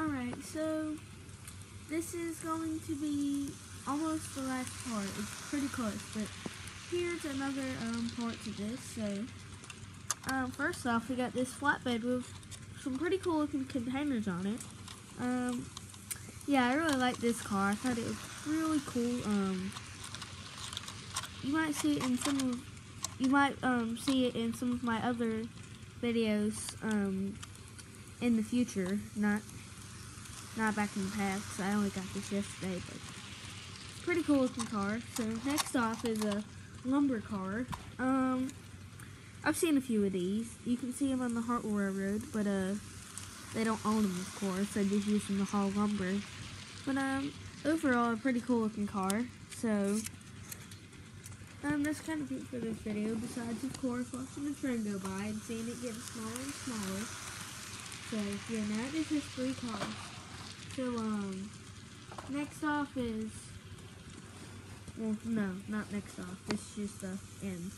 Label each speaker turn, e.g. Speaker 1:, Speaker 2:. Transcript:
Speaker 1: Alright, so this is going to be almost the last part. It's pretty close, but here's another part to this. So, first off, we got this flatbed with some pretty cool looking containers on it. Yeah, I really like this car. I thought it was really cool. You might see it in some of my other videos in the future, not back in the past, because I only got this yesterday, but pretty cool looking car. So next off is a lumber car. I've seen a few of these. You can see them on the Hartwell Railroad, but they don't own them, of course. They just use them to haul lumber. But overall, a pretty cool looking car. So that's kind of it for this video, besides, of course, watching the train go by and seeing it getting smaller and smaller. So, yeah, now this is 3 cars. So, next off is, well, no, not next off. This is just the end.